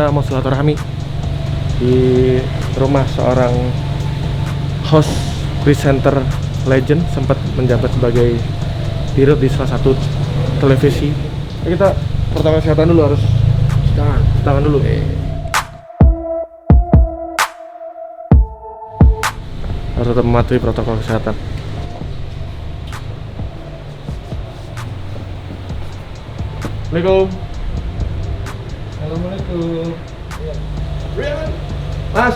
kita mau silaturahmi di rumah seorang host presenter legend, sempat menjabat sebagai dirut di salah satu televisi. Kita protokol kesehatan dulu, harus cuci tangan dulu. Harus tetap mematuhi protokol kesehatan. Assalamualaikum. Assalamualaikum. Mas,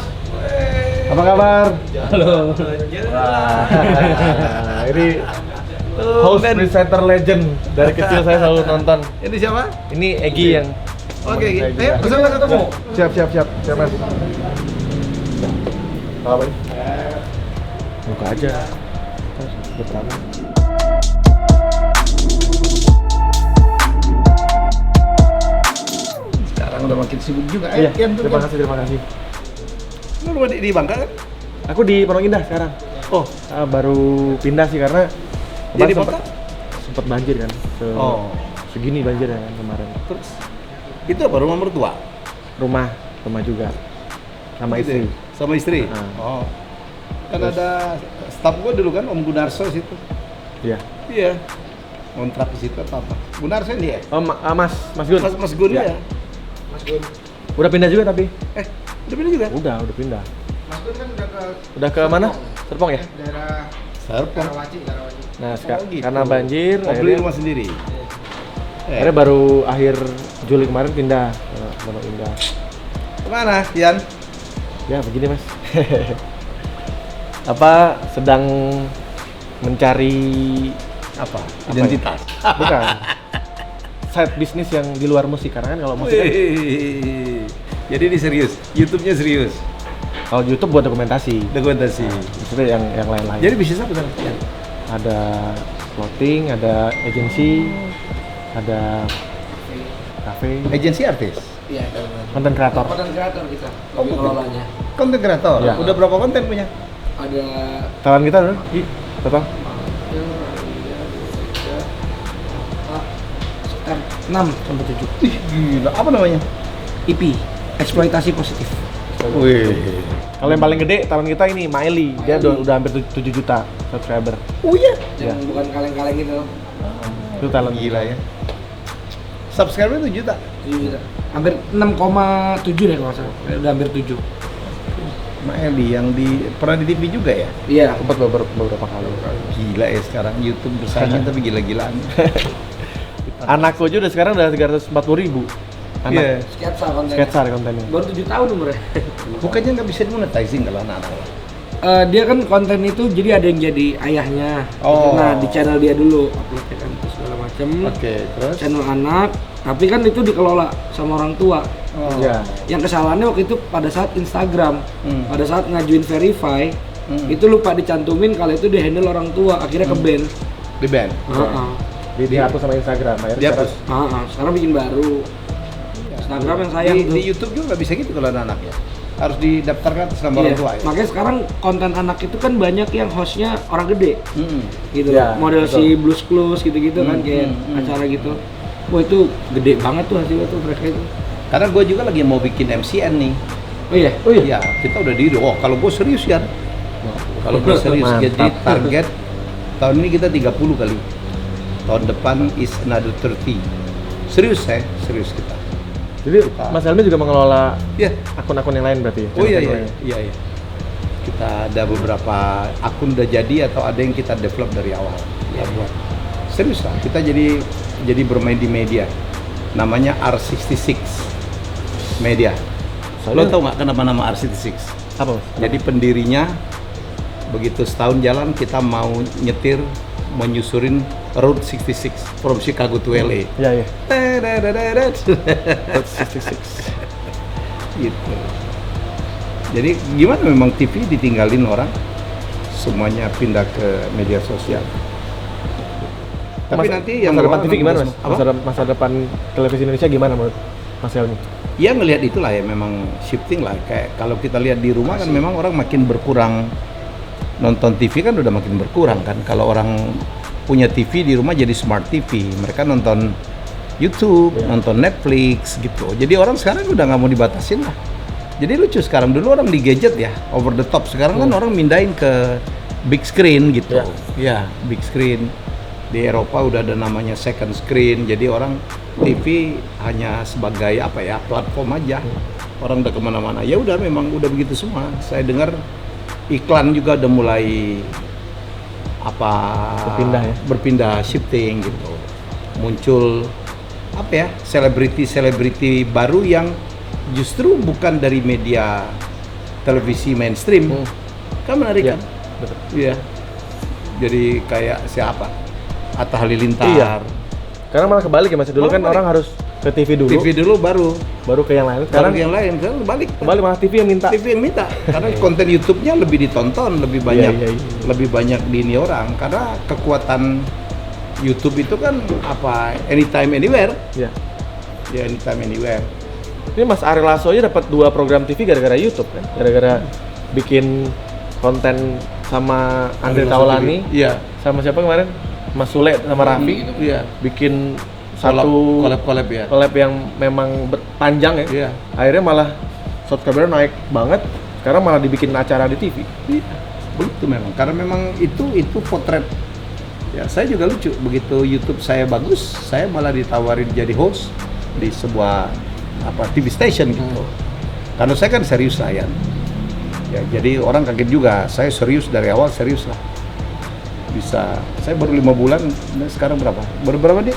apa kabar? Halo. Wah, ini host presenter legend. Dari kecil saya selalu nonton. Ini siapa? Ini Egi yang Oke, teman saya ayo juga. bersama ketemu. Siap mas. Apa ini? Buka aja. Bertamu. Sekarang udah makin sibuk juga. Iya, Yan, tuh, terima Yan. kasih. Lu rumah di Bangka kan? Aku di Pondok Indah sekarang. Oh, Baru pindah sih karena jadi kemarin kota? sempat banjir kan. Oh. Segini banjirnya kan kemarin. Terus itu apa rumah mertua? Rumah juga sama Gitu istri. ya? Sama istri? Ah. Oh. Kan Terus? ada staf gua dulu kan Om Gunarso situ. Iya. Iya. Kontrak di situ apa? Gunarso ini ya? Oh, Mas Gun. Mas Gun Iya. ya? Mas Gun. Udah pindah juga tapi. Udah pindah juga? Udah pindah. Mas Gun kan Udah ke mana? Serpong ya? daerah Serpong. Karawaci. Nah, Oh, gitu. karena banjir, Oh, beli rumah sendiri? akhirnya baru akhir Juli kemarin pindah ke Pondok Indah. Kemana, Yan? Ya begini mas. Apa sedang mencari Apa? Apa Identitas? bukan side bisnis yang di luar musik, karena kan kalau musik kan, Wih. Jadi ini serius? YouTube-nya serius? kalau YouTube buat dokumentasi. Dokumentasi? Maksudnya yang lain-lain. Jadi bisnis apa sekarang? Yan? Ada clothing, ada agency, ada cafe, Agensi artis? Iya, konten kreator. konten kreator kita. Oh, Lebih bukan. ngelolanya. Konten kreator? Ya. Udah berapa konten punya? Ada Tawaran kita berapa? Total? sekitar 6 sampai 7 Ih, gila. Apa namanya? IP, eksploitasi positif. Wih. Kalau yang paling gede tawaran kita ini Miley, dia udah hampir 7 juta subscriber. Oh iya? Ya. Yang bukan kaleng-kaleng gitu. Itu talent Gila ya. Subscriber 7 juta? 7 juta. Hampir 6,7 deh kalau nggak salah. Udah hampir 7. Mak Eli yang pernah di TV juga ya? Iya. sempat beberapa kali. Gila ya sekarang YouTube bersaing tapi gila-gilaan. Anakku aja udah sekarang udah 340.000. Iya. Sketsa kontennya. Sketsa kontennya. Baru 7 tahun umurnya. Bukannya nggak bisa monetizing kalau anak-anak? Dia kan konten itu jadi ada yang jadi ayahnya. Oh. Nah, di channel dia dulu uploadnya kan terus segala macem. Oke, terus? Channel anak, tapi kan itu dikelola sama orang tua. Oh. Ya. Yang kesalahannya waktu itu pada saat Instagram, pada saat ngajuin verify, itu lupa dicantumin kalau itu di handle orang tua, akhirnya ke ban. Di band? Dihapus sama Instagram. Akhirnya Dihapus? Sekarang bikin baru. Instagram yang sayang Di tuh. YouTube juga nggak bisa gitu kalau anak ya? Harus didaftarkan atas nama Iya, orang tua ya? makanya sekarang konten anak itu kan banyak yang hostnya orang gede, gitu. Ya, Model betul. si Blues Clues gitu-gitu kan, kayak acara gitu. Wah itu gede banget tuh hasilnya tuh mereka itu. Karena gue juga lagi mau bikin MCN nih. Oh iya? Oh iya? Ya, kita udah di oh kalau gue serius ya. Kalau gue serius, Mantap. jadi target tahun ini kita 30 kali. Tahun depan is another 30. Serius serius kita. Jadi Mas Helmi juga mengelola Ya. akun-akun yang lain berarti ya? Oh iya Channel-channel iya lain. iya. Kita ada beberapa akun udah jadi atau ada yang kita develop dari awal. Ya buat serius lah. Kita jadi bermain di media. Namanya R66 Media. Lo tau nggak kenapa nama R66? Apa Mas? Jadi pendirinya begitu setahun jalan kita mau nyetir menyusurin Route 66 from Chicago to LA. Iya iya. Gitu. Jadi gimana memang TV ditinggalin orang, semuanya pindah ke media sosial. Tapi nanti yang masa depan bawah TV gimana Mas? apa? Masa depan televisi Indonesia gimana menurut Mas Helmi? Ya ngelihat itulah ya memang shifting lah. Kayak kalau kita lihat di rumah kan memang orang makin berkurang nonton TV kan udah makin berkurang kan. Kalau orang punya TV di rumah jadi smart TV, mereka nonton YouTube, nonton Netflix gitu. Jadi orang sekarang udah nggak mau dibatasin lah. Jadi lucu sekarang, dulu orang di gadget ya, over the top. Sekarang kan orang mindahin ke big screen gitu. Ya, big screen. Di Eropa udah ada namanya second screen. Jadi orang TV hanya sebagai apa ya, platform aja. Orang udah kemana-mana. Ya udah, memang udah begitu semua. Saya dengar iklan juga udah mulai berpindah shifting gitu. Muncul apa ya, selebriti baru yang justru bukan dari media televisi mainstream. Kan menarik kan? Betul. Iya. Jadi kayak siapa? Atta Halilintar. Iya. Karena malah kebalik ya Mas. Dulu kan orang harus ke TV dulu. TV dulu baru ke yang lain. Sekarang yang lain, sekarang balik malah TV yang minta. TV yang minta. Karena konten YouTube-nya lebih ditonton, lebih banyak lebih banyak di ini orang. Karena kekuatan YouTube itu kan apa, anytime anywhere. Iya. Ya, anytime anywhere. Ini Mas Ari Lasso aja dapat 2 program TV gara-gara YouTube kan. Gara-gara bikin konten sama Andre Taulani. Iya. Sama siapa kemarin? Mas Sule sama Raffi. Iya. Bikin satu collab ya. Collab yang memang panjang ya. Iya. Akhirnya malah subscriber naik banget. Sekarang malah dibikin acara di TV. Iya. Begitu memang. Karena memang itu potret. Ya, saya juga lucu. Begitu YouTube saya bagus, saya malah ditawarin jadi host di sebuah TV station gitu. Karena saya kan serius lah ya. Jadi orang kaget juga. Saya serius dari awal, serius lah. Bisa. Saya baru 5 bulan. Nah, sekarang berapa? Baru berapa dia?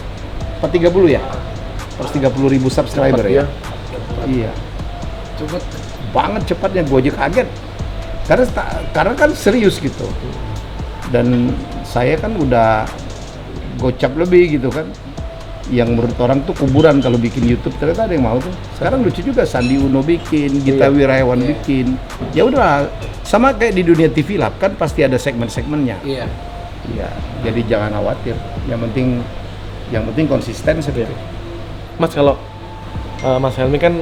430 ya? 130.000 subscriber ya? Iya. Cepet Banget cepatnya, gue aja kaget. Karena kan serius gitu. Dan saya kan udah gocap lebih gitu kan. Yang menurut orang tuh kuburan kalau bikin YouTube, ternyata ada yang mau tuh. Sekarang lucu juga, Sandi Uno bikin, Gita Wirjawan bikin. Ya udah, sama kayak di dunia TV lah, kan pasti ada segmen-segmennya. Iya. Iya, jadi jangan khawatir. Yang penting konsisten seperti. Mas, kalau Mas Helmi kan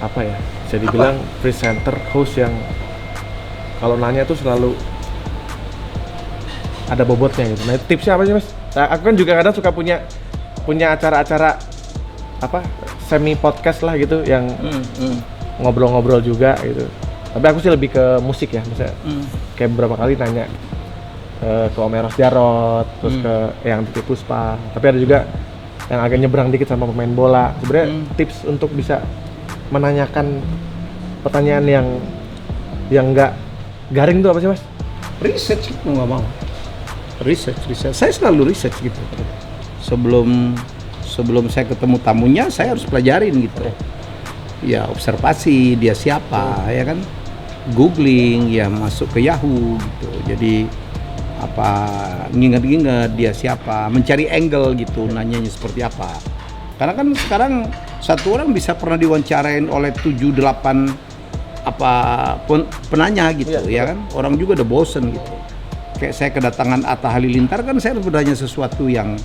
apa ya? Bisa dibilang presenter, host yang kalau nanya tuh selalu ada bobotnya gitu. Nah, tipsnya apa sih Mas? Nah, aku kan juga kadang suka punya acara-acara apa, semi podcast lah gitu yang ngobrol-ngobrol juga gitu. Tapi aku sih lebih ke musik ya, misalnya kayak beberapa kali nanya ke Om Eros Jarot, terus ke yang Titi Puspa. Tapi ada juga yang agak nyebrang dikit sama pemain bola. Sebenarnya tips untuk bisa menanyakan pertanyaan yang nggak garing tuh apa sih Mas? Research mau nggak mau. Research. Saya selalu research gitu. Sebelum saya ketemu tamunya, saya harus pelajarin gitu. Ya, observasi dia siapa, ya kan? Googling, ya masuk ke Yahoo gitu. Jadi nginget-nginget dia siapa, mencari angle gitu, nanyanya seperti apa. Karena kan sekarang satu orang bisa pernah diwawancarain oleh 7-8 penanya gitu, ya kan? Orang juga udah bosen gitu. Kayak saya kedatangan Atta Halilintar kan, saya harus bertanya sesuatu yang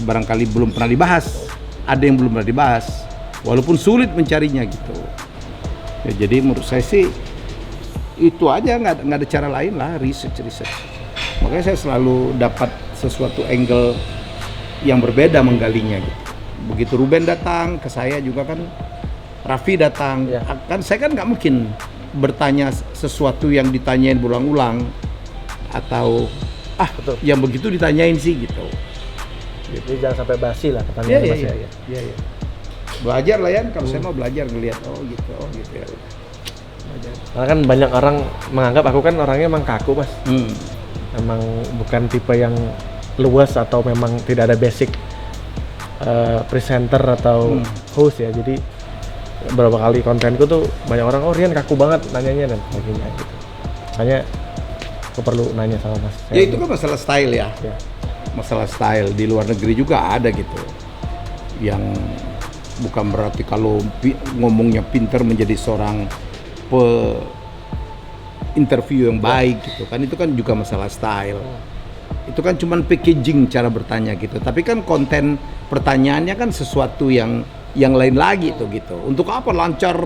barangkali belum pernah dibahas. Ada yang belum pernah dibahas, walaupun sulit mencarinya gitu. Ya, jadi menurut saya sih itu aja, nggak ada cara lain lah, research. Makanya saya selalu dapat sesuatu angle yang berbeda menggalinya gitu. Begitu Ruben datang ke saya juga kan, Raffi datang, kan saya kan nggak mungkin bertanya sesuatu yang ditanyain berulang-ulang. Atau yang begitu ditanyain sih gitu. Jadi jangan sampai basi lah pertanyaan Mas ya. Iya. Belajar lah ya, kalau saya mau belajar ngelihat gitu ya. Belajar. Karena kan banyak orang menganggap aku kan orangnya emang kaku Mas. Emang bukan tipe yang luas atau memang tidak ada basic presenter atau host ya. Jadi beberapa kali kontenku tuh banyak orang, Rian kaku banget nanyanya dan sebagainya gitu. Makanya aku perlu nanya sama Mas. Ya itu kan masalah style ya. Masalah style di luar negeri juga ada gitu. Yang bukan berarti kalau ngomongnya pinter menjadi seorang interview yang baik gitu kan, itu kan juga masalah style. Itu kan cuman packaging cara bertanya gitu. Tapi kan konten pertanyaannya kan sesuatu yang lain lagi tuh gitu. Untuk apa lancar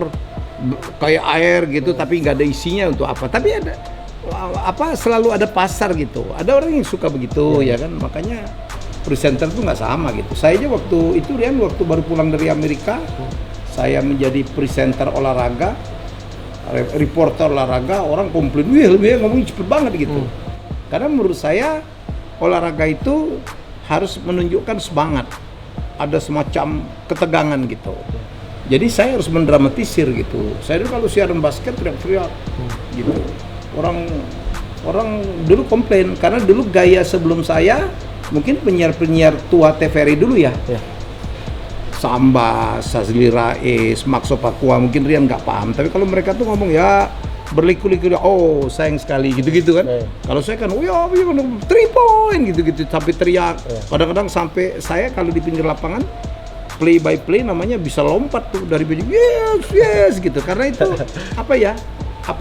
kayak air gitu tapi nggak ada isinya, untuk apa? Tapi ada selalu ada pasar gitu. Ada orang yang suka begitu ya kan. Makanya presenter tuh nggak sama gitu. Saya aja waktu itu Rian waktu baru pulang dari Amerika, saya menjadi presenter olahraga, reporter olahraga, orang komplain, wih lebih ngomongnya cepet banget gitu. Karena menurut saya olahraga itu harus menunjukkan semangat, ada semacam ketegangan gitu. Jadi saya harus mendramatisir gitu. Saya dulu kalau siaran basket teriak-teriak gitu. Orang dulu komplain karena dulu gaya sebelum saya mungkin penyiar-penyiar tua TVRI dulu ya. Samba, Sazli Rais, Maxo Pakua, mungkin Rian nggak paham. Tapi kalau mereka tuh ngomong ya berliku-liku, oh sayang sekali gitu-gitu kan. Kalau saya kan, oh ya 3 point gitu-gitu sampai teriak. Kadang-kadang sampai saya kalau di pinggir lapangan play by play namanya bisa lompat tuh dari baju yes gitu. Karena itu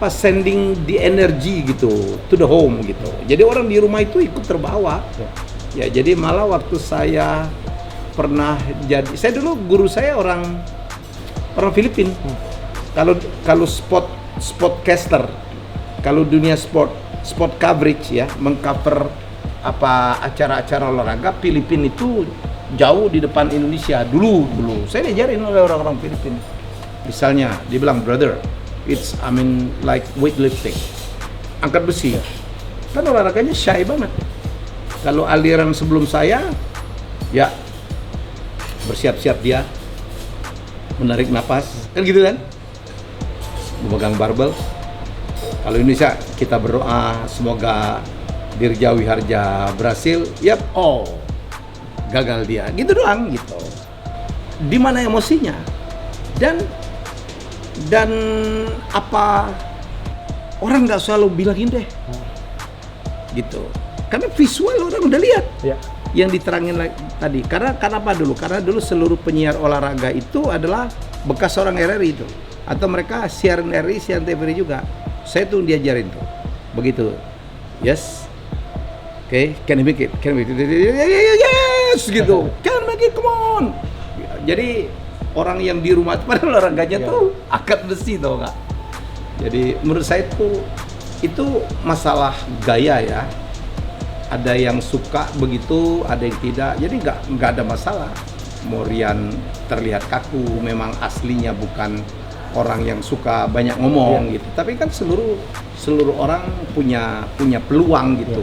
sending the energy gitu to the home gitu. Jadi orang di rumah itu ikut terbawa. Ya jadi malah waktu saya pernah saya dulu guru saya orang Filipina. Kalau sportcaster, kalau dunia sport coverage ya, mengcover acara-acara olahraga, Filipina itu jauh di depan Indonesia dulu. Saya diajarin oleh orang-orang Filipina. Misalnya dia bilang, brother, it's like weightlifting, angkat besi. Kan olahraganya shy banget. Kalau aliran sebelum saya, ya bersiap-siap dia menarik napas, kan gitu kan? Memegang barbel. Kalau Indonesia kita berdoa semoga Dirja Wiharja berhasil. Yap, gagal dia. Gitu doang gitu. Di mana emosinya? Dan apa orang nggak selalu bilangin deh. Gitu. Karena visual orang udah lihat. Yang diterangin tadi. Karena apa dulu? Karena dulu seluruh penyiar olahraga itu adalah bekas orang RRI itu. Atau mereka siaran RRI, siaran TVRI juga. Saya tuh diajarin tuh. Begitu. Yes. Oke, can you make it? Yes gitu. Can you make it? Come on. Jadi orang yang di rumah itu pada olahraganya tuh angkat besi tau nggak? Jadi menurut saya tuh itu masalah gaya ya. Ada yang suka begitu, ada yang tidak. Jadi nggak ada masalah. Mau Rian terlihat kaku, memang aslinya bukan orang yang suka banyak ngomong gitu. Tapi kan seluruh orang punya peluang gitu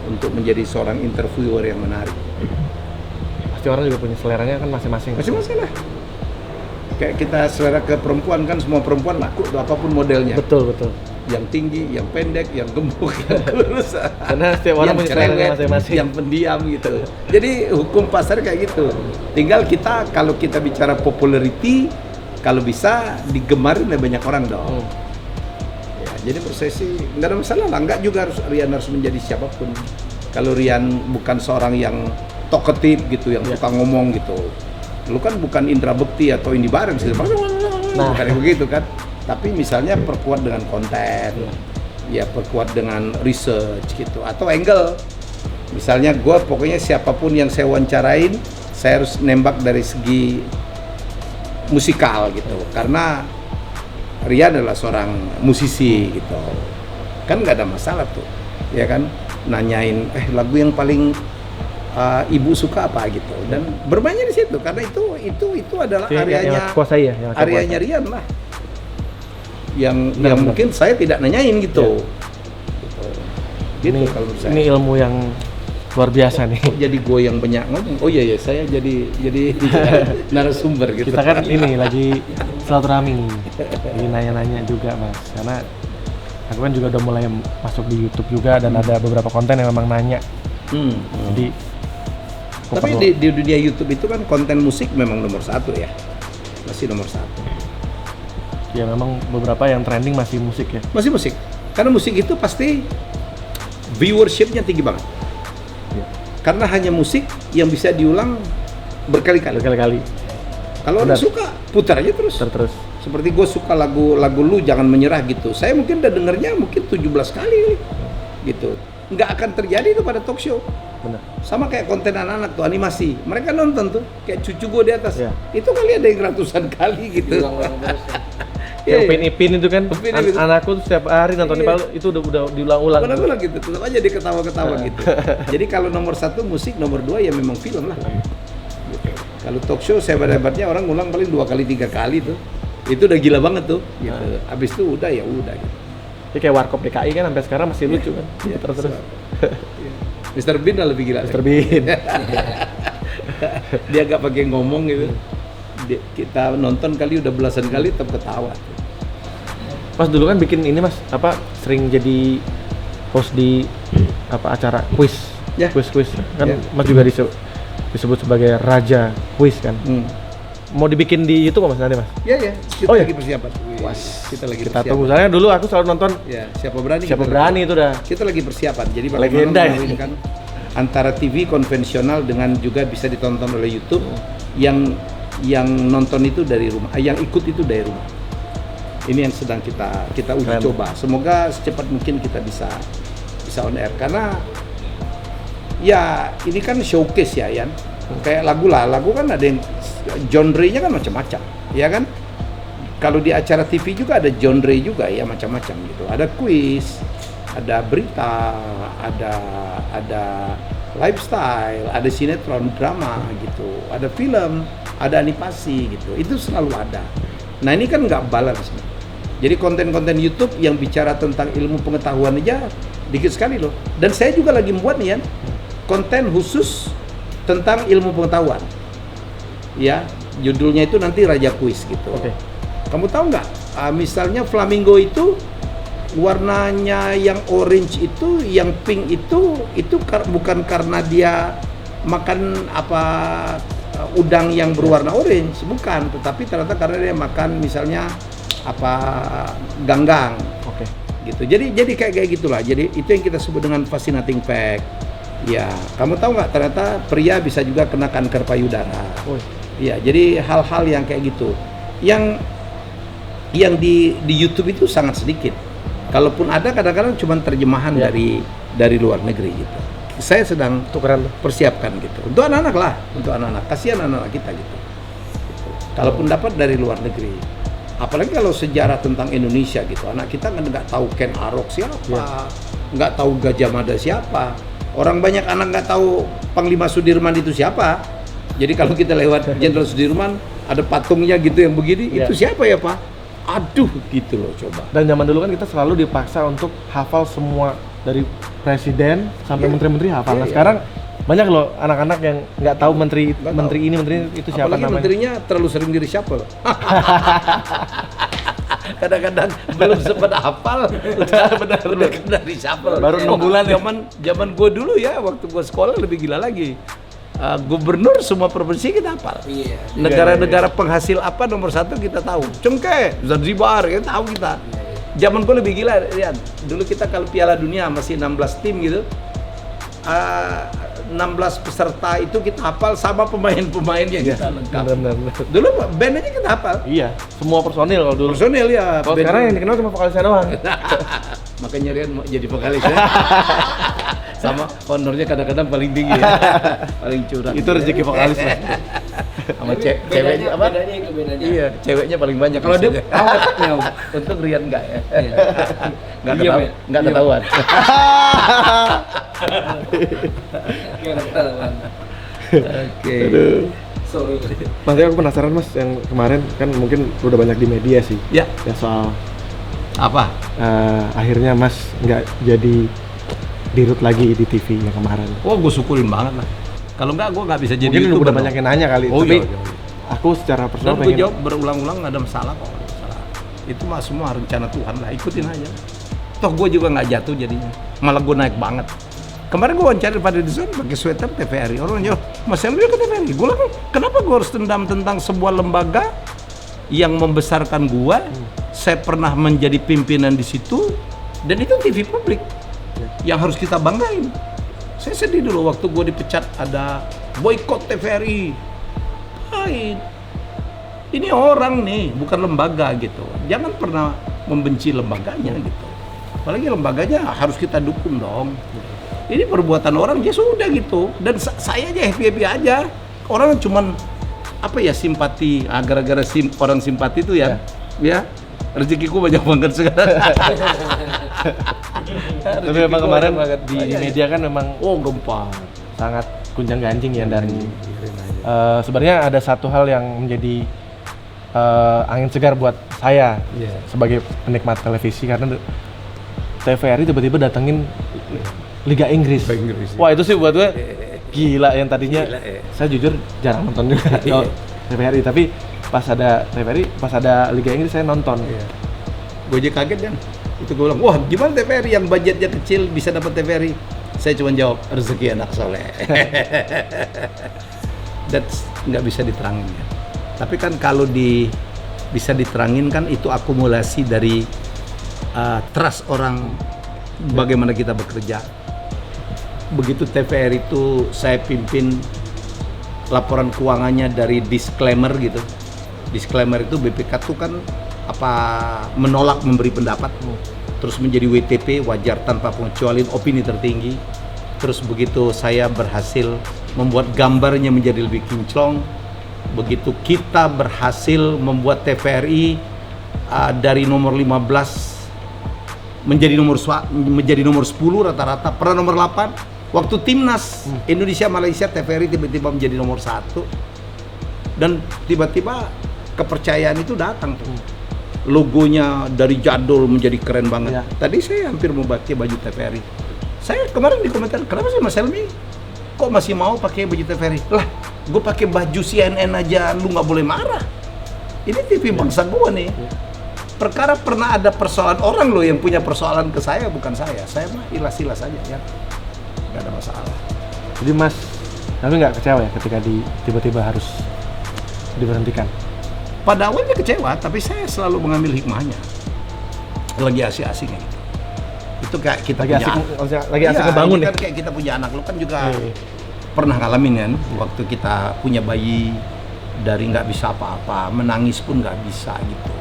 untuk menjadi seorang interviewer yang menarik. Pasti orang juga punya seleranya kan masing-masing. Masing-masing lah. Kayak kita selera ke perempuan kan, semua perempuan laku apapun modelnya. Betul. Yang tinggi, yang pendek, yang gemuk, yang kurus. Karena setiap orang punya seleranya masing-masing. Yang pendiam gitu. Jadi hukum pasar kayak gitu. Tinggal kita kalau kita bicara popularity, kalau bisa digemarin oleh banyak orang dong. Ya, jadi prosesi nggak ada masalah lah. Nggak juga Rian harus menjadi siapapun. Kalau Rian bukan seorang yang talkative gitu, yang suka ngomong gitu. Lu kan bukan Indra Bekti atau Indi Bareng sih. Bukan begitu kan. Tapi misalnya perkuat dengan konten, ya perkuat dengan research gitu, atau angle. Misalnya gue pokoknya siapapun yang saya wawancarain, saya harus nembak dari segi musikal gitu. Karena Rian adalah seorang musisi gitu. Kan nggak ada masalah tuh, ya kan? Nanyain, lagu yang paling ibu suka apa gitu, dan bermainnya di situ karena itu adalah areanya areanya Rian lah. Yang mungkin saya tidak nanyain gitu. Ini, kalau saya. Ini ilmu yang luar biasa nih. Jadi gue yang banyak ngomong. Oh iya saya jadi narasumber gitu. Kita kan ini lagi silaturahmi, lagi nanya-nanya juga Mas. Karena aku kan juga udah mulai masuk di YouTube juga dan ada beberapa konten yang memang nanya. Jadi. Tapi di dunia YouTube itu kan konten musik memang nomor 1 ya, masih nomor 1. Ya memang beberapa yang trending masih musik ya. Masih musik, karena musik itu pasti viewershipnya tinggi banget. Karena hanya musik yang bisa diulang berkali-kali. Kalau orang suka, putar aja terus. Seperti gue suka lagu Lu Jangan Menyerah gitu. Saya mungkin udah dengernya 17 kali gitu. Nggak akan terjadi itu pada talk show. Benar. Sama kayak konten anak-anak tuh, animasi. Mereka nonton tuh, kayak cucu gue di atas. Itu kali ada yang ratusan kali gitu. Yang Upin Ipin itu kan, Upin Ipin itu. anakku tuh setiap hari nonton itu udah diulang-ulang. Ulang-ulang gitu, tetap aja dia ketawa-ketawa gitu. Jadi kalau nomor 1 musik, nomor 2 ya memang film lah. Gitu. Kalau talk show sehebat-hebatnya orang ngulang paling 2 kali 3 kali tuh. Itu udah gila banget tuh. Gitu. Abis itu udah ya udah. Gitu. Ini kayak Warkop DKI kan sampai sekarang masih lucu kan. Terus. Mr. Bean lah lebih gila. Mr. Bean. Dia agak pakai ngomong gitu. Kita nonton kali udah belasan kali tetap ketawa. Mas dulu kan bikin ini Mas, sering jadi host di acara quiz. Ya. Quiz kan Ya. Mas juga disebut sebagai raja quiz kan. Mau dibikin di YouTube Mas nanti Mas? Iya. Kita Oh, iya? lagi persiapan. Kita lagi Kita persiapan. tunggu. Soalnya dulu aku selalu nonton Ya, siapa berani? Siapa kita Berani itu dah. Kita lagi persiapan. Jadi Legenda ya? kan antara TV konvensional dengan juga bisa ditonton oleh YouTube yang nonton itu dari rumah, yang ikut itu dari rumah. Ini yang sedang kita uji Keren. coba. Semoga secepat mungkin kita bisa on air karena ya ini kan showcase ya Yan. Kayak lagu kan ada yang genre-nya kan macam-macam, ya kan? Kalau di acara TV juga ada genre juga ya macam-macam gitu. Ada quiz, ada berita, ada lifestyle, ada sinetron, drama gitu, ada film, ada animasi gitu. Itu selalu ada. Nah ini kan nggak balance nih. Jadi konten-konten YouTube yang bicara tentang ilmu pengetahuan aja dikit sekali loh. Dan saya juga lagi membuat nih ya konten khusus tentang ilmu pengetahuan. Ya, judulnya itu nanti Raja Kuis gitu. Oke. Kamu tahu nggak? Misalnya flamingo itu warnanya yang orange itu, yang pink itu bukan karena dia makan udang yang berwarna orange, bukan, tetapi ternyata karena dia makan misalnya ganggang. Oke. Gitu. Jadi kayak gitulah. Jadi itu yang kita sebut dengan fascinating fact. Ya, kamu tahu nggak ternyata pria bisa juga kena kanker payudara. Oh. Ya, jadi hal-hal yang kayak gitu. Yang di YouTube itu sangat sedikit. Kalaupun ada kadang-kadang cuma terjemahan dari luar negeri gitu. Saya sedang Itu keren tuh. persiapkan gitu. Untuk anak-anak lah, untuk anak-anak. Kasihan anak-anak kita gitu. Kalaupun dapat dari luar negeri. Apalagi kalau sejarah tentang Indonesia gitu. Anak kita kan nggak tahu Ken Arok siapa, nggak tahu Gajah Mada siapa. Orang banyak anak nggak tahu Panglima Sudirman itu siapa. Jadi kalau kita lewat Jenderal Sudirman ada patungnya gitu yang begini, itu siapa ya Pak? Aduh, gitu loh coba. Dan zaman dulu kan kita selalu dipaksa untuk hafal semua dari presiden sampai menteri-menteri hafal. Nah, sekarang banyak loh anak-anak yang nggak tahu menteri ini itu siapa Apalagi namanya. menterinya terlalu sering di reshuffle. Kadang-kadang belum sempat hafal udah kena reshuffle. Baru 6 bulan ya. Zaman gue dulu ya, waktu gue sekolah lebih gila lagi. Gubernur semua provinsi kita hafal. Iya. Negara-negara penghasil apa nomor 1 kita tahu. Cengkeh, Zanzibar, kita tahu kita. Zaman gue lebih gila, Rian. Dulu kita kalau Piala Dunia masih 16 tim gitu. 16 peserta itu kita hafal sama pemain-pemainnya kita lengkap. Benar. Dulu band aja kita hafal. Iya, semua personil kalau dulu. Personil ya. Kalau band. sekarang yang dikenal cuma vokalisnya doang. Makanya Rian mau jadi vokalis ya. Sama honornya kadang-kadang paling tinggi ya. Paling curang. Itu rezeki vokalis Mas. Sama ceweknya apa? Bedanya itu bedanya. Iya, ceweknya paling banyak. Kalau dia biasanya. awetnya, Om. Untung Rian enggak ya. Iya. Enggak Diam ketahuan. ya? Enggak Diam. ketahuan. Oke. Sorry. Mas, aku penasaran Mas, yang kemarin kan mungkin udah banyak di media sih. Ya, Ya soal apa? akhirnya Mas nggak jadi dirut lagi di TV yang kemarin. Wah, gue syukurin banget lah. Kalau enggak, gue nggak bisa jadi Mungkin YouTuber udah dong. banyak yang nanya kali, Oh, tapi iya. aku secara personal Dan gue pengen. jawab berulang-ulang nggak ada masalah kok. Nggak ada masalah. Itu mah semua rencana Tuhan lah, ikutin aja. Toh gue juga nggak jatuh jadinya, malah gue naik banget. Kemarin gue wawancara pada Edison pakai sweater TVRI. Orang jawab, Mas Elvio ke TVRI. Gue bilang, kenapa gue harus dendam tentang sebuah lembaga yang membesarkan gue? Saya pernah menjadi pimpinan di situ, dan itu TV publik yang harus kita banggain. Saya sedih dulu waktu gue dipecat, ada boykot TVRI. Baik. Ini orang nih, bukan lembaga gitu. Jangan pernah membenci lembaganya gitu. Apalagi lembaganya harus kita dukung dong. Ini perbuatan orang ya sudah gitu. Dan saya aja happy aja. Orang cuman apa ya simpati, gara-gara orang simpati itu ya. rezekiku banyak banget sekarang. Tapi memang kemarin di media kan memang Gempar. sangat gunjang ganjing ya, dan sebenarnya ada satu hal yang menjadi angin segar buat saya sebagai penikmat televisi, karena TVRI tiba-tiba datengin Liga Inggris. Wah, itu sih buat gue gila, yang tadinya saya jujur jarang nonton juga TVRI, tapi pas ada TVRI, pas ada Liga Inggris saya nonton. Gue aja kaget kan. Itu gue bilang, wah gimana TVRI yang budgetnya kecil bisa dapat TVRI? Saya cuma jawab, rezeki anak soleh. That's nggak bisa diterangin ya. Tapi kan kalau bisa diterangin kan itu akumulasi dari trust orang bagaimana kita bekerja. Begitu TVRI itu saya pimpin laporan keuangannya dari disclaimer gitu. Disclaimer itu BPK tuh kan menolak memberi pendapat, terus menjadi WTP, wajar tanpa pengecualian, opini tertinggi. Terus begitu saya berhasil membuat gambarnya menjadi lebih kinclong, begitu kita berhasil membuat TVRI dari nomor 15 menjadi nomor 10 rata-rata, pernah nomor 8 waktu timnas Indonesia Malaysia, TVRI tiba-tiba menjadi nomor 1, dan tiba-tiba kepercayaan itu datang tuh. Logonya dari jadul menjadi keren banget. Tadi saya hampir mau pakai baju TVRI. Saya kemarin di komentar, kenapa sih Mas Helmi kok masih mau pakai baju TVRI? Lah, gue pakai baju CNN aja, lu nggak boleh marah. Ini TV bangsa gue nih. Perkara pernah ada persoalan orang loh yang punya persoalan ke saya, bukan saya. Saya mah ilas-ilas aja ya, nggak ada masalah. Jadi Mas, tapi nggak kecewa ya ketika tiba-tiba harus diberhentikan? Pada awalnya kecewa, tapi saya selalu mengambil hikmahnya. Lagi asik-asiknya gitu. Itu kayak kita lagi asik ngebangun ya. Kan kayak kita punya anak, lu kan juga pernah ngalamin kan, waktu kita punya bayi dari nggak bisa apa-apa, menangis pun nggak bisa gitu.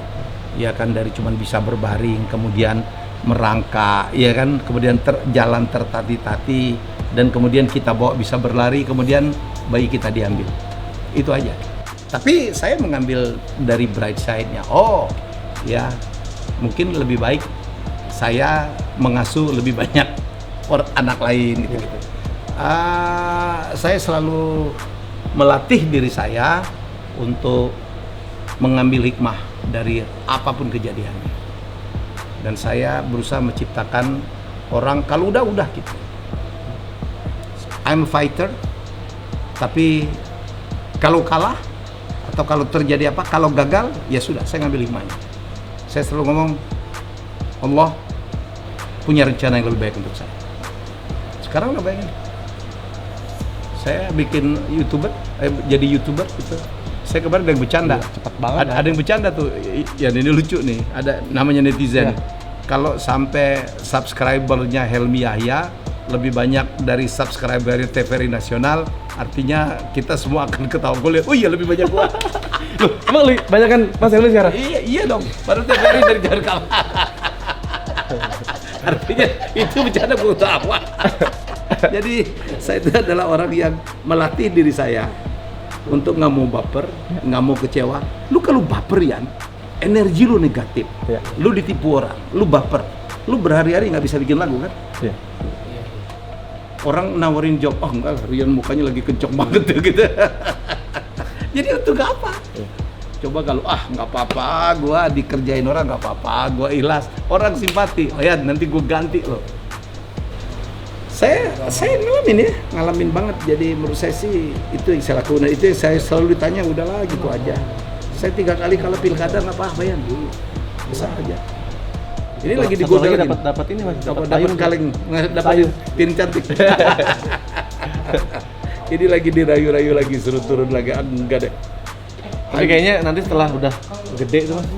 Ya kan, dari cuman bisa berbaring, kemudian merangkak, ya kan, kemudian jalan tertati-tati, dan kemudian kita bawa bisa berlari, kemudian bayi kita diambil. Itu aja. Tapi saya mengambil dari bright side-nya. Oh, ya mungkin lebih baik saya mengasuh lebih banyak anak lain gitu. Saya selalu melatih diri saya untuk mengambil hikmah dari apapun kejadiannya. Dan saya berusaha menciptakan orang kalau udah gitu. I'm a fighter, tapi kalau kalah atau kalau terjadi apa, kalau gagal, ya sudah, saya ngambil hikmahnya. Saya selalu ngomong, Allah punya rencana yang lebih baik untuk saya. Sekarang udah bayangin, saya bikin jadi YouTuber gitu. Saya kemarin ada yang bercanda, cepat banget. Ada yang bercanda tuh, ya ini lucu nih, ada namanya netizen. Kalau sampai subscribernya Helmi Yahya lebih banyak dari subscribernya TVRI Nasional, artinya kita semua akan ketawa. Gue lihat, oh iya lebih banyak gua. Loh, emang banyak kan Mas Helmi sekarang? Iya dong, baru TVRI dari Jakarta. Artinya itu bercanda gue tahu. Jadi saya itu adalah orang yang melatih diri saya untuk nggak mau baper, nggak mau kecewa. Lu kalau baper ya, energi lu negatif. Lu ditipu orang, lu baper, lu berhari-hari nggak bisa bikin lagu kan? Orang nawarin job, oh enggak, Rian mukanya lagi kencok banget tuh gitu. Jadi untuk apa? Coba kalau nggak apa-apa, gua dikerjain orang nggak apa-apa, gua ikhlas, orang simpati, oh ya nanti gua ganti loh. Saya ngalamin banget. Jadi menurut saya sih itu yang saya lakukan. Itu yang saya selalu ditanya, udahlah gitu aja. Saya 3 kali kalau pilkada nggak apa-apa ya, bisa aja. Ini lagi digoda lagi. Dapat ini Mas, dapat kaleng, dapat piring cantik. Ini lagi dirayu-rayu lagi, suruh turun lagi, enggak deh. Tapi kayaknya nanti setelah udah gede tuh Mas,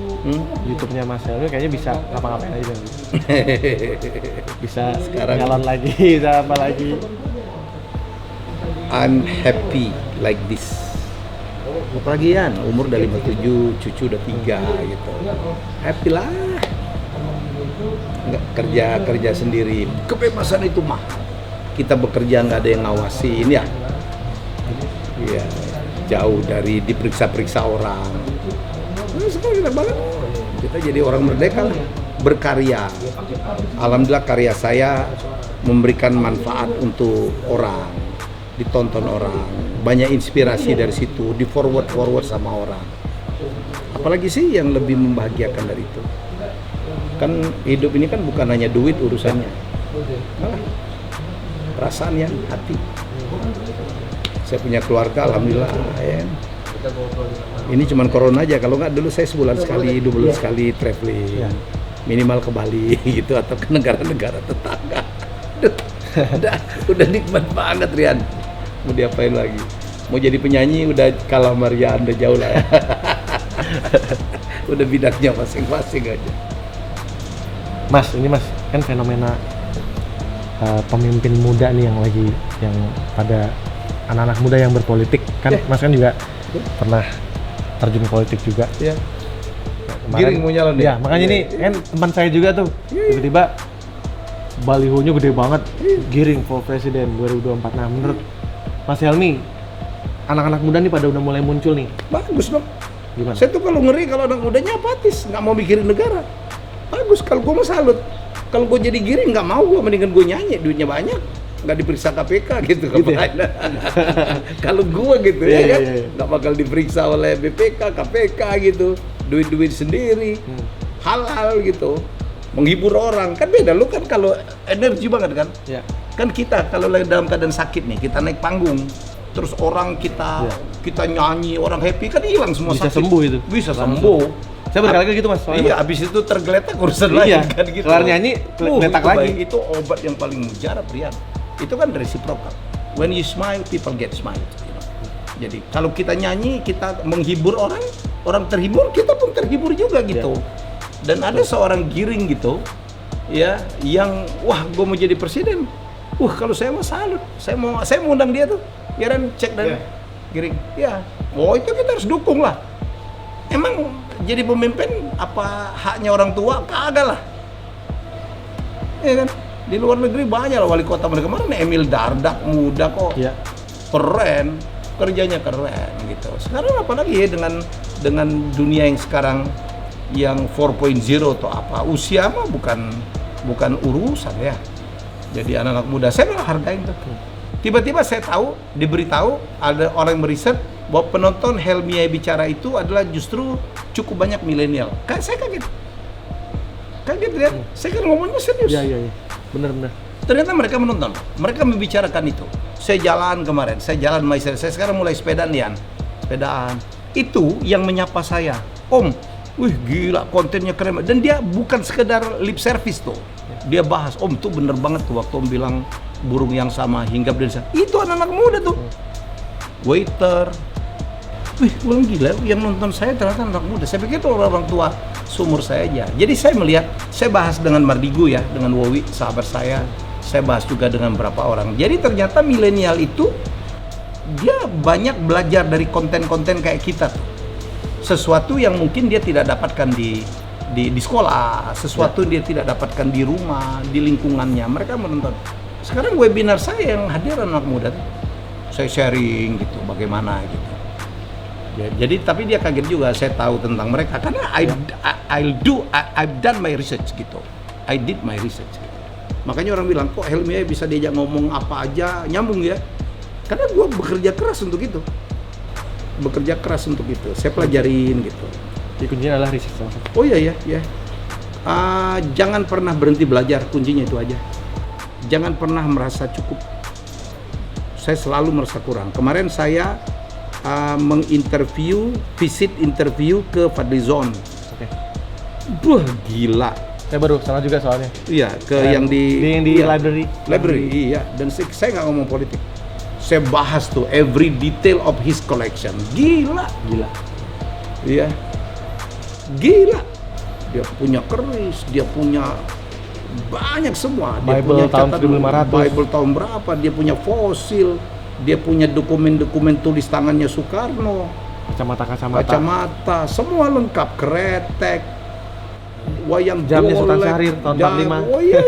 YouTube-nya Mas Helmi kayaknya bisa ngapa-ngapain aja gitu. Bisa sekarang jalan lagi, bisa apa lagi. I'm happy like this. Apalagi ya, umur udah 57, cucu udah 3 gitu. Happy lah. Nggak kerja sendiri. Kebebasan itu mah. Kita bekerja nggak ada yang ngawasin ya. Iya, jauh dari diperiksa-periksa orang. Nah, sekarang kita banget. Kita jadi orang merdeka lah, berkarya. Alhamdulillah karya saya memberikan manfaat untuk orang, ditonton orang, banyak inspirasi dari situ, di forward sama orang. Apalagi sih yang lebih membahagiakan dari itu? Kan hidup ini kan bukan hanya duit urusannya, malah perasaan yang hati. Saya punya keluarga, alhamdulillah ya. Ini cuman corona aja, kalau nggak dulu saya sebulan sekali, 2 bulan sekali traveling, minimal ke Bali gitu atau ke negara-negara tetangga. udah nikmat banget Rian. Mau diapain lagi? Mau jadi penyanyi udah kalah Marian, udah jauh lah ya. Udah bidangnya masing-masing aja. Mas, ini Mas, kan fenomena pemimpin muda nih yang pada anak-anak muda yang berpolitik kan, Mas kan juga pernah terjun politik juga. Iya. Giring mau nyalon nih. Ya, makanya nih kan teman saya juga tuh tiba-tiba balihonya gede banget, Giring for Presiden 2024. Nah, menurut Mas Helmi, anak-anak muda nih pada udah mulai muncul nih. Bagus dong. Gimana? Saya tuh kalau ngeri kalau anak mudanya apatis, nggak mau mikirin negara. Bagus, kalau gue mau salut. Kalau gue jadi Giring nggak mau, gue mendingan gue nyanyi, duitnya banyak, nggak diperiksa KPK gitu. Ya? Kalau gue gitu ya kan, nggak bakal diperiksa oleh BPK, KPK gitu, duit-duit sendiri, halal gitu, menghibur orang kan beda. Lu kan kalau energi banget kan, kan kita kalau lagi dalam keadaan sakit nih, kita naik panggung, terus orang kita nyanyi, orang happy kan hilang semua bisa sakit. Sembuh itu. Bisa sembuh. Saya berkali-kali gitu Mas. Iya, abis itu tergeletak urusan lain kan gitu. Kelar nyanyi, geletak lagi. Itu obat yang paling mujarab, Rian. Itu kan reciprocal. When you smile, people get smile. You know? Jadi kalau kita nyanyi, kita menghibur orang, orang terhibur, kita pun terhibur juga gitu. Dan ada seorang Giring gitu, ya, yang wah, gue mau jadi presiden. Kalau saya mau salut, saya mau undang dia tuh. Ya kan, cek dan Giring. Ya, itu kita harus dukung lah. Emang jadi pemimpin apa haknya orang tua? Kagak lah. Ya kan? Di luar negeri banyak lah wali kota mereka. Kemarin Emil Dardak muda kok. Iya. Keren, kerjanya keren gitu. Sekarang apalagi ya dengan dunia yang sekarang yang 4.0 atau apa, usia mah bukan urusan ya. Jadi anak-anak muda saya malah hargain tuh. Tiba-tiba saya diberitahu ada orang yang meriset bahwa penonton Helmi bicara itu adalah justru cukup banyak milenial. Saya kaget ya. Saya kan ngomongnya serius. Iya. Benar. Ternyata mereka menonton, mereka membicarakan itu. Saya jalan kemarin, saya sekarang mulai sepedaan. Itu yang menyapa saya, Om, wih gila kontennya keren. Dan dia bukan sekedar lip service tuh. Dia bahas, Om tuh bener banget tuh waktu Om bilang burung yang sama hinggap dan itu anak-anak muda tuh. Waiter. Wih, ulang gila yang nonton saya ternyata anak muda. Saya pikir itu orang tua seumur saya aja. Jadi saya melihat, saya bahas dengan Mardigu ya, dengan Wowi, sahabat saya bahas juga dengan beberapa orang. Jadi ternyata milenial itu dia banyak belajar dari konten-konten kayak kita tuh. Sesuatu yang mungkin dia tidak dapatkan di sekolah, sesuatu dia tidak dapatkan di rumah, di lingkungannya. Mereka menonton. Sekarang webinar saya yang hadir anak muda tuh. Saya sharing gitu, bagaimana gitu. Jadi tapi dia kaget juga saya tahu tentang mereka karena I've done my research gitu. I did my research gitu. Makanya orang bilang kok Helmi bisa diajak ngomong apa aja nyambung ya. Karena gue bekerja keras untuk itu. Saya pelajarin gitu. Jadi kuncinya adalah research. Oh iya. Jangan pernah berhenti belajar, kuncinya itu aja. Jangan pernah merasa cukup. Saya selalu merasa kurang. Kemarin saya visit interview ke Fadlizon. Oke. Wah gila. Saya baru sama juga soalnya. Iya, yang di library. Iya. Dan saya nggak ngomong politik. Saya bahas tuh every detail of his collection. Gila. Iya. Gila. Dia punya keris, dia punya banyak semua. Dia Bible punya tahun 1500. Bible tahun berapa? Dia punya fosil. Dia punya dokumen-dokumen tulis tangannya Soekarno, kacamata, semua lengkap, kretek, wayang jamnya Sultan golek, Syahrir tahun 45. Oh iya.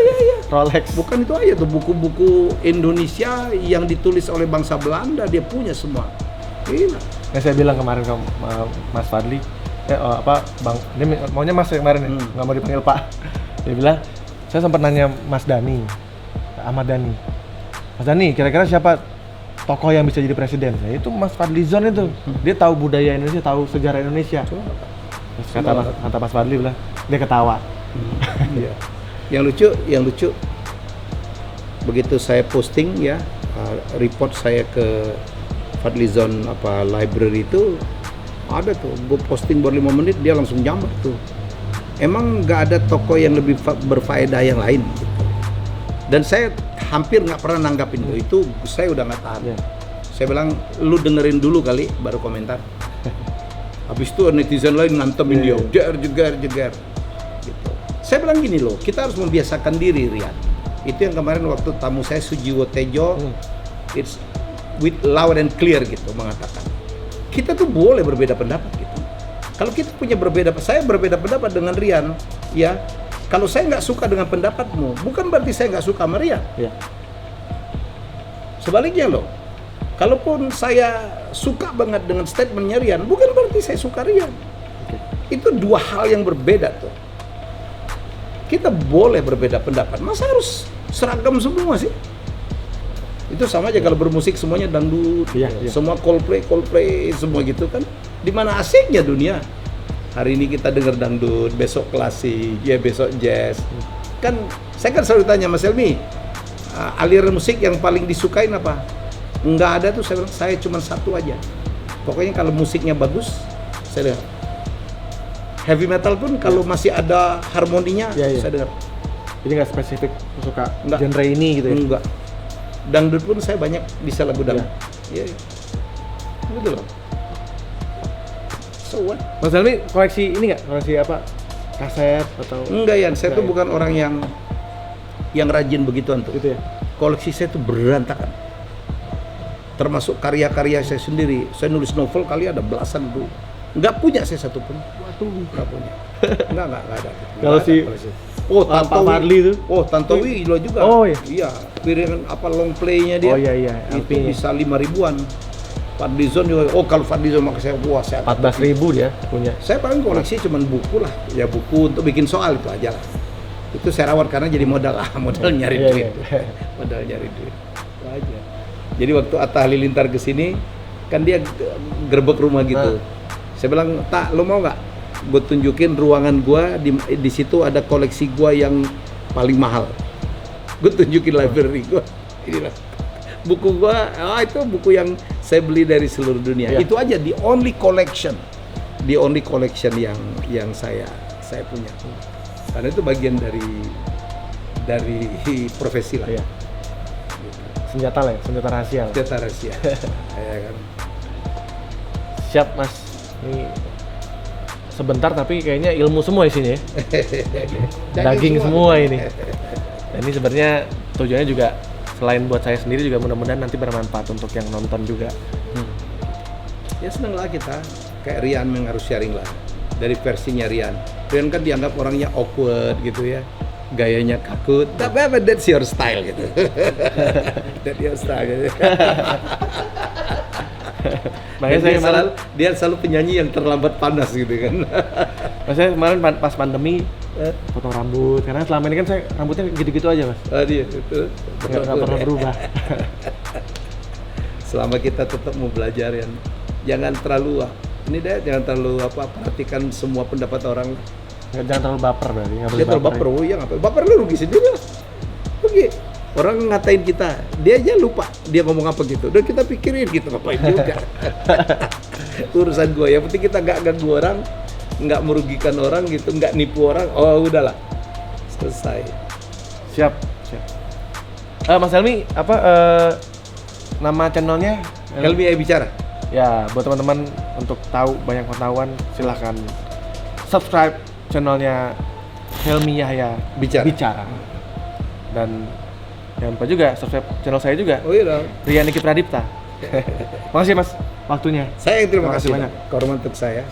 Rolex. Bukan itu aja tuh, buku-buku Indonesia yang ditulis oleh bangsa Belanda dia punya semua. Gila. Yang saya bilang kemarin ke Mas Fadli, Bang, dia maunya Mas yang kemarin ya, nggak mau dipanggil Pak. Dia bilang, saya sempat nanya Mas Dhani, Ahmad Dhani. Mas Dhani, kira-kira siapa tokoh yang bisa jadi presiden? Ya, itu Mas Fadlizon itu. Dia tahu budaya Indonesia, tahu sejarah Indonesia. Terus kata Mas Fadli bilang, dia ketawa. Iya. Yang lucu, begitu saya posting ya, report saya ke Fadlizon library itu, ada tuh, gue posting baru 5 menit dia langsung jambar tuh. Emang nggak ada tokoh yang lebih berfaedah yang lain gitu. Dan saya hampir nggak pernah nanggapin itu, saya udah nggak tahan. Saya bilang, lu dengerin dulu kali baru komentar. Habis itu netizen lain ngantemin dia, jegar gitu. Saya bilang gini loh, kita harus membiasakan diri, Rian. Itu yang kemarin waktu tamu saya Sujiwo Tejo, it's with loud and clear gitu mengatakan. Kita tuh boleh berbeda pendapat gitu. Kalau kita punya saya berbeda pendapat dengan Rian, ya. Kalau saya nggak suka dengan pendapatmu, bukan berarti saya nggak suka sama Rian. Ya. Sebaliknya loh, kalaupun saya suka banget dengan statementnya Rian, bukan berarti saya suka Rian. Itu dua hal yang berbeda tuh. Kita boleh berbeda pendapat, masa harus seragam semua sih? Itu sama aja kalau bermusik semuanya dangdut, semua Coldplay semua gitu kan. Di mana asiknya dunia? Hari ini kita dengar dangdut, besok klasik, ya besok jazz. Kan saya kan selalu tanya Mas Helmi, aliran musik yang paling disukain apa? Nggak ada tuh, saya cuma satu aja. Pokoknya kalau musiknya bagus, saya dengar. Heavy metal pun kalau masih ada harmoninya, saya dengar. Jadi nggak spesifik suka genre ini gitu ya? Enggak. Dangdut pun saya banyak bisa lagu dangdut. Iya. Gitu loh. So what? Mas Helmi koleksi ini nggak? Koleksi apa? Kaset atau? Enggak ya, saya tuh bukan orang yang rajin begituan tuh. Gitu ya? Koleksi saya tuh berantakan. Termasuk karya-karya saya sendiri. Saya nulis novel kali ada belasan tuh. Nggak punya saya satu pun. Waduh, nggak punya. Nggak ada. Kalau si Pak Fadli itu? Tantowi juga. Oh iya. Iya, piringan long play-nya dia. Oh iya. Itu bisa 5 ribuan. Fadlizon juga. Kalau Fadlizon maka saya 14.000 dia punya. Saya paling koleksi cuma buku lah. Ya buku untuk bikin soal itu aja lah. Itu saya rawat karena jadi modal nyari duit. Modal nyari duit. Itu aja. Jadi waktu Atta Halilintar ke sini, kan dia gerbek rumah gitu. Saya bilang, "Tak, lo mau nggak? Gue tunjukin ruangan gua, di situ ada koleksi gua yang paling mahal. Gue tunjukin library gua. Inilah buku gua. Itu buku yang saya beli dari seluruh dunia. Itu aja the only collection yang saya punya. Karena itu bagian dari profesi lah. Iya. Senjata rahasia. Senjata rahasia. Ya kan. Siap Mas. Ini sebentar tapi kayaknya ilmu semua isinya ya. Daging semua ini. Dan ini sebenarnya tujuannya juga selain buat saya sendiri juga mudah-mudahan nanti bermanfaat untuk yang nonton juga. Ya seneng lah kita. Kayak Rian yang harus sharing lah. Dari versinya Rian. Rian kan dianggap orangnya awkward gitu ya. Gayanya kaku. Tapi that's your style gitu. That's your style gitu. Makanya dia selalu penyanyi yang terlambat panas gitu kan. Saya kemarin pas pandemi potong rambut karena selama ini kan saya rambutnya gitu-gitu aja Mas. Iya itu. Nggak pernah berubah. Selama kita tetap mau belajar ya, jangan terlalu perhatikan semua pendapat orang. Jangan terlalu baper berarti. Nggak boleh terlalu baper. Ya ngapain? Baper lu rugi sendiri lah. Rugi. Orang ngatain kita, dia aja lupa dia ngomong apa gitu. Dan kita pikirin gitu, ngapain juga. Urusan gue, yang penting kita nggak ganggu orang, nggak merugikan orang gitu, nggak nipu orang. Oh udahlah, selesai. Siap. Mas Helmi, nama channelnya? Helmi Bicara. Ya, buat teman-teman untuk tahu banyak pengetahuan, silahkan subscribe channelnya Helmi Yahya Bicara. Dan jangan lupa juga subscribe channel saya juga. Oh iya dong. Rian Niki Pradipta. Makasih Mas waktunya. Saya yang terima kasih banyak. Kehormatan untuk saya.